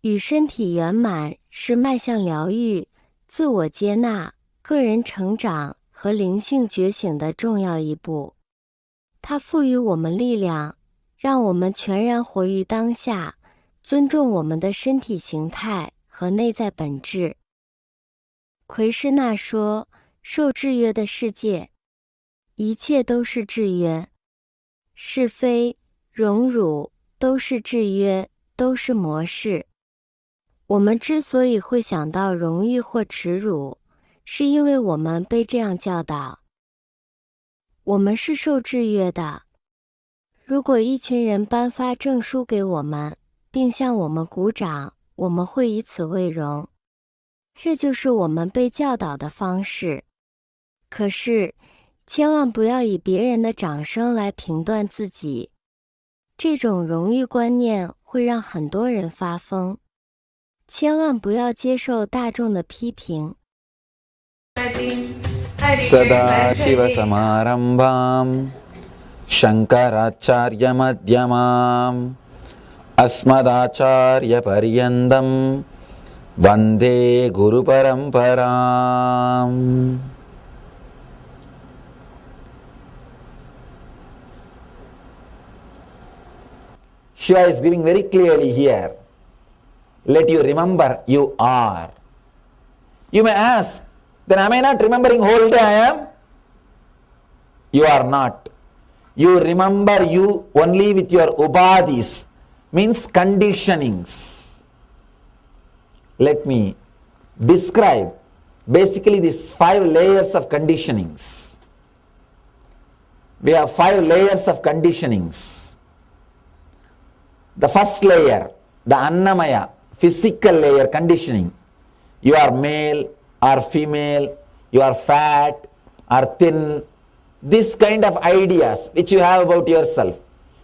与身体圆满是迈向疗愈、自我接纳、个人成长和灵性觉醒的重要一步。它赋予我们力量，让我们全然活于当下，尊重我们的身体形态和内在本质。奎师那说，受制约的世界，一切都是制约，是非、荣辱都是制约，都是模式。我们之所以会想到荣誉或耻辱，是因为我们被这样教导。我们是受制约的。如果一群人颁发证书给我们，并向我们鼓掌，我们会以此为荣。这就是我们被教导的方式。可是，千万不要以别人的掌声来评断自己。这种荣誉观念会让很多人发疯。千万不要接受大众的批评。सदाशिवसमारम्भाम् शङ्कराचार्यमध्यमाम् अस्मदाचार्यपर्यन्तम् वन्दे गुरुपरम्पराम्. Shiva is giving very clearly here. Let you remember you are. You may ask, then am I not remembering whole day I am? You are not. You remember you only with your upadhis, means conditionings. Let me describe basically these 5 layers of conditionings. We have 5 layers of conditionings. The first layer, the Annamaya, physical layer conditioning. You are male or female, you are fat or thin. This kind of ideas which you have about yourself.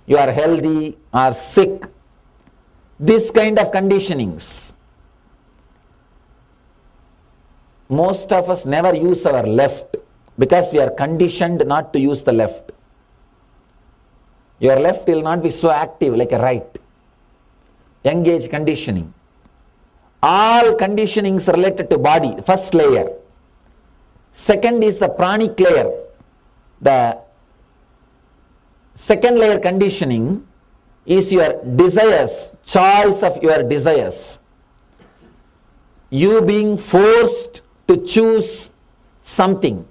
You are healthy or sick. This kind of conditionings. Most of us never use our left because we are conditioned not to use the left. Your left will not be so active like a right. Young age conditioning. All conditionings related to body, first layer. Second is the pranic layer. The second layer conditioning is your desires, choice of your desires. You being forced to choose something.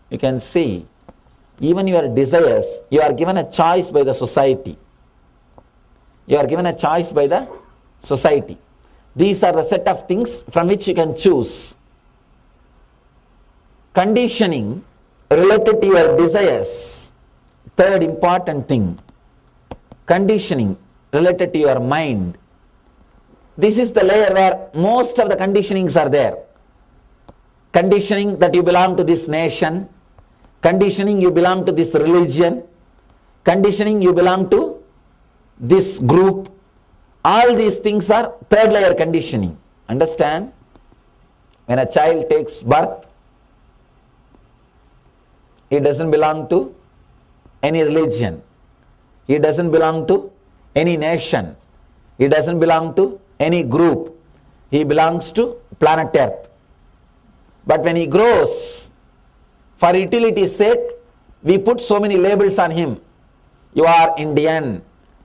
You can see, even your desires, you are given a choice by the society. You are given a choice by the society. These are the set of things from which you can choose. Conditioning related to your desires. Third important thing. Conditioning related to your mind. This is the layer where most of the conditionings are there. Conditioning that you belong to this nation. Conditioning you belong to this religion. Conditioning you belong to this group. All these things are third layer conditioning. Understand? When a child takes birth, he doesn't belong to any religion. He doesn't belong to any nation. He doesn't belong to any group. He belongs to planet Earth. But when he grows, for utility's sake, we put so many labels on him. You are Indian.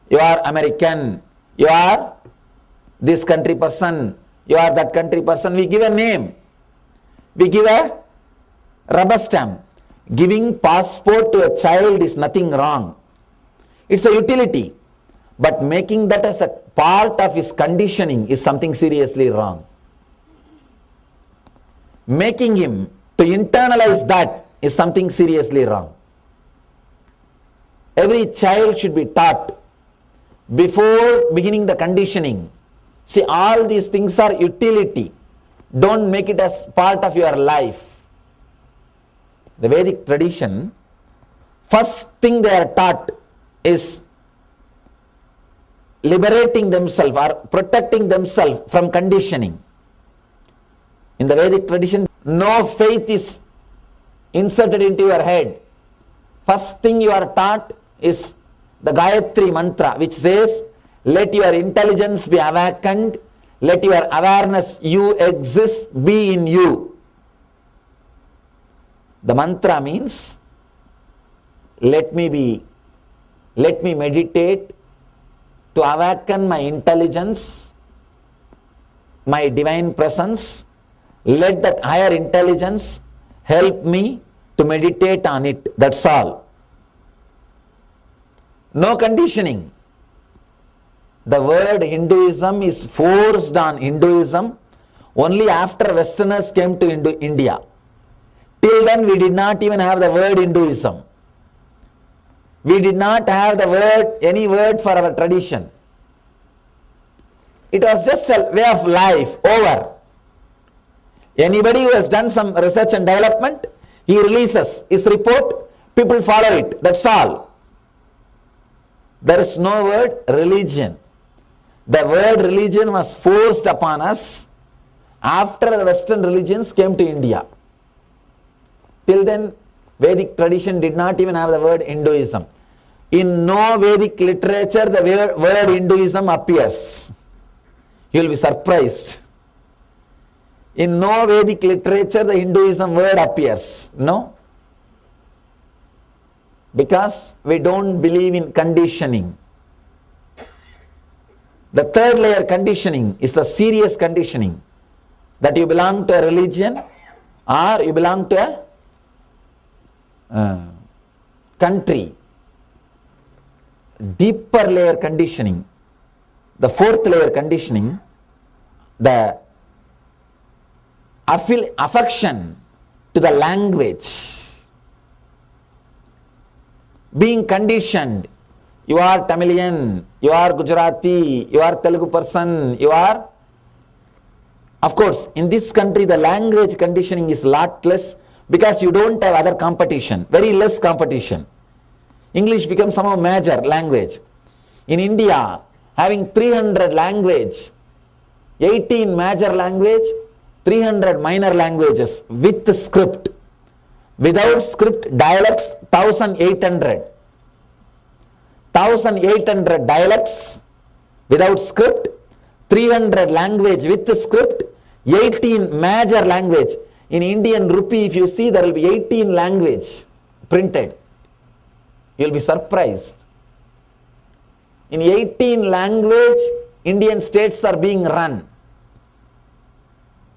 You are American. You are this country person. You are that country person. We give a name. We give a rubber stamp. Giving passport to a child is nothing wrong. It's a utility. But making that as a part of his conditioning is something seriously wrong. Making him to internalize that is something seriously wrong. Every child should be taught before beginning the conditioning. See, all these things are utility. Don't make it as part of your life. The Vedic tradition, first thing they are taught is liberating themselves or protecting themselves from conditioning. In the Vedic tradition, no faith is inserted into your head. First thing you are taught is the Gayatri mantra, which says, let your intelligence be awakened, Let your awareness, you exist, be in you. The mantra means, let me meditate to awaken my intelligence, my divine presence. Let that higher intelligence help me to meditate on it. That's all. No conditioning. The word Hinduism is forced on Hinduism only after Westerners came to India. Till then we did not even have the word Hinduism. We did not have any word for our tradition. It was just a way of life, over. Anybody who has done some research and development, he releases his report, people follow it, that's all. There is no word religion. The word religion was forced upon us after the Western religions came to India. Till then, Vedic tradition did not even have the word Hinduism. In no Vedic literature the word Hinduism appears. You will be surprised. In no Vedic literature the Hinduism word appears. No. Because we don't believe in conditioning. The third layer conditioning is the serious conditioning. That you belong to a religion or you belong to a country. Deeper layer conditioning. The fourth layer conditioning, the affection to the language. Being conditioned. You are Tamilian, you are Gujarati, you are Telugu person, you are... Of course, in this country the language conditioning is lot less because you don't have other competition, very less competition. English becomes somehow major language. In India, having 300 language, 18 major language, 300 minor languages with script. Without script, dialects 1800. 1800 dialects without script, 300 language with script, 18 major language. In Indian rupee, if you see, there will be 18 language printed. You will be surprised. In 18 language, Indian states are being run.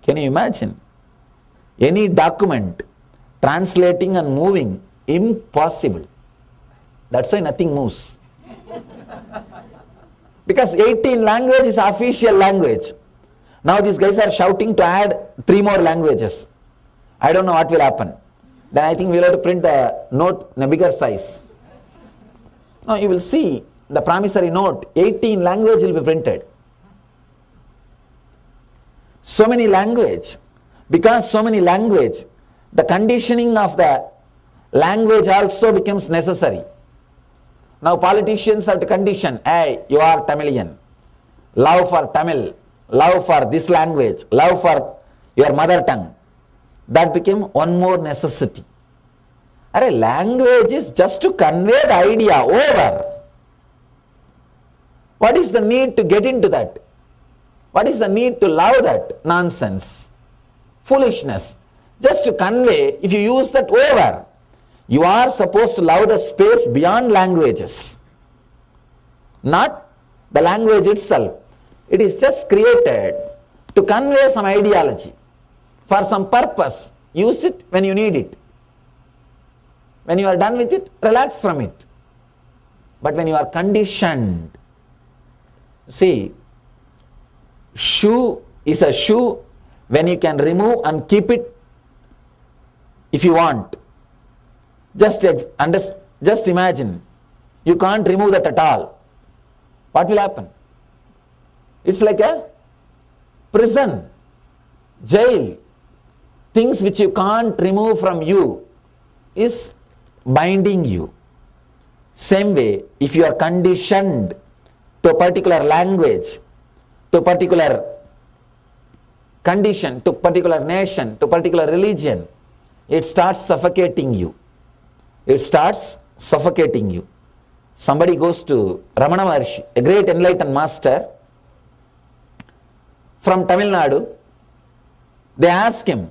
Can you imagine? Any document translating and moving, impossible. That's why nothing moves. Because 18 language is official language. Now these guys are shouting to add 3 more languages. I don't know what will happen. Then I think we will have to print the note in a bigger size. Now you will see the promissory note, 18 language will be printed. So many language. Because so many language, the conditioning of the language also becomes necessary. Now politicians have to condition, hey, you are Tamilian. Love for Tamil, love for this language, love for your mother tongue. That became one more necessity. Language is just to convey the idea, over. What is the need to get into that? What is the need to love that? Nonsense. Foolishness. Just to convey, if you use that, over. You are supposed to love the space beyond languages. Not the language itself. It is just created to convey some ideology. For some purpose, use it when you need it. When you are done with it, relax from it. But when you are conditioned, see, shoe is a shoe when you can remove and keep it if you want. Just imagine, you can't remove that at all. What will happen? It's like a prison, jail. Things which you can't remove from you is binding you. Same way, if you are conditioned to a particular language, to a particular condition, to a particular nation, to a particular religion, it starts suffocating you. It starts suffocating you. Somebody goes to Ramana Maharshi, a great enlightened master. from Tamil Nadu. They ask him,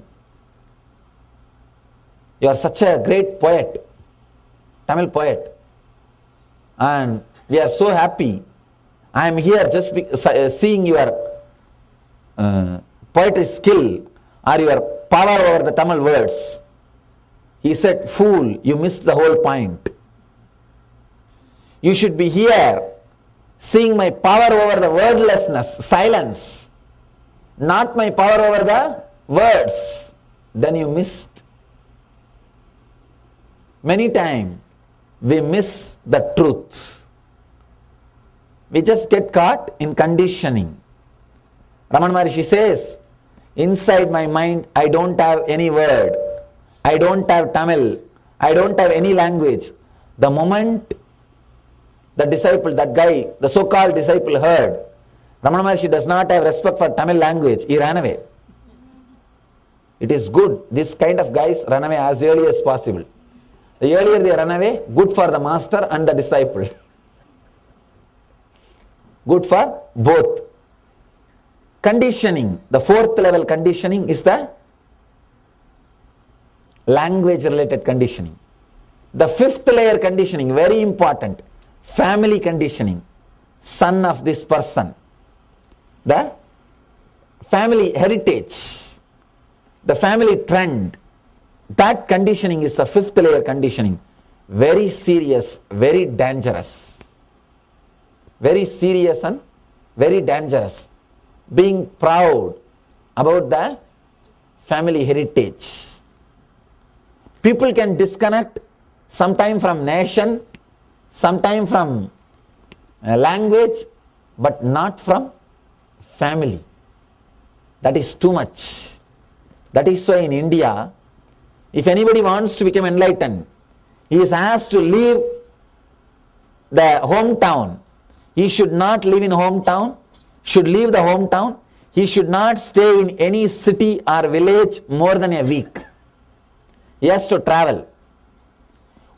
"You are such a great poet, Tamil poet, and we are so happy. I am here just seeing your poetry skill or your power over the Tamil words." He said, "Fool, you missed the whole point. You should be here seeing my power over the wordlessness, silence, not my power over the words. Then you missed." Many times we miss the truth. We just get caught in conditioning. Ramana Maharshi says, "Inside my mind I don't have any word. I don't have Tamil. I don't have any language." The moment the disciple, that guy, the so-called disciple heard, Ramana Maharshi does not have respect for Tamil language, he ran away. It is good, this kind of guys run away as early as possible. The earlier they run away, good for the master and the disciple. Good for both. Conditioning, the fourth level conditioning is the language related conditioning. The fifth layer conditioning, very important, family conditioning. Son of this person, the family heritage, the family trend, that conditioning is the fifth layer conditioning. Very serious, very dangerous. Very serious and very dangerous. Being proud about the family heritage. People can disconnect sometime from nation, sometime from language, but not from family. That is too much. That is why in India, if anybody wants to become enlightened, he is asked to leave the hometown. He should not live in hometown, should leave the hometown. He should not stay in any city or village more than a week. He has to travel.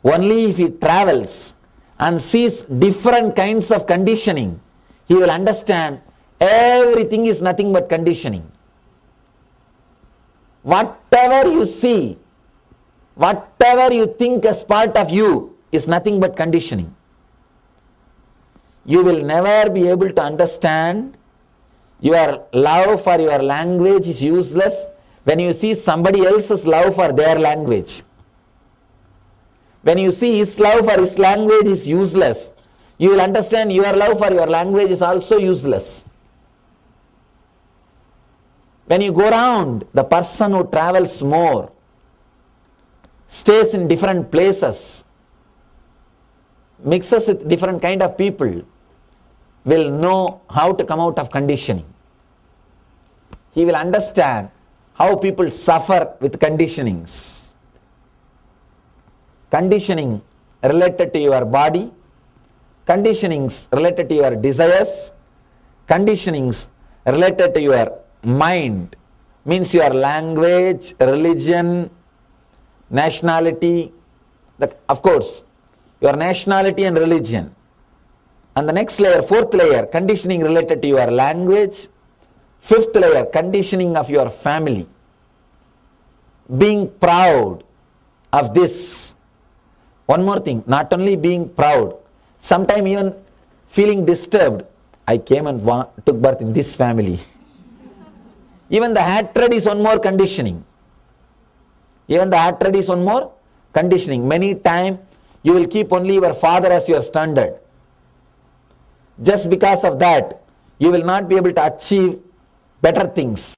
Only if he travels and sees different kinds of conditioning, he will understand everything is nothing but conditioning. Whatever you see, whatever you think as part of you is nothing but conditioning. You will never be able to understand. Your love for your language is useless when you see somebody else's love for their language. When you see his love for his language is useless, you will understand your love for your language is also useless. When you go around, the person who travels more, stays in different places, mixes with different kind of people, will know how to come out of conditioning. He will understand how people suffer with conditionings. Conditioning related to your body, conditionings related to your desires, conditionings related to your mind, means your language, religion, nationality, of course, your nationality and religion. And the next layer, fourth layer, conditioning related to your language. Fifth layer, conditioning of your family. Being proud of this. One more thing, not only being proud, sometimes even feeling disturbed. I came and took birth in this family. Even the hatred is one more conditioning. Even the hatred is one more conditioning. Many times you will keep only your father as your standard. Just because of that, you will not be able to achieve better things.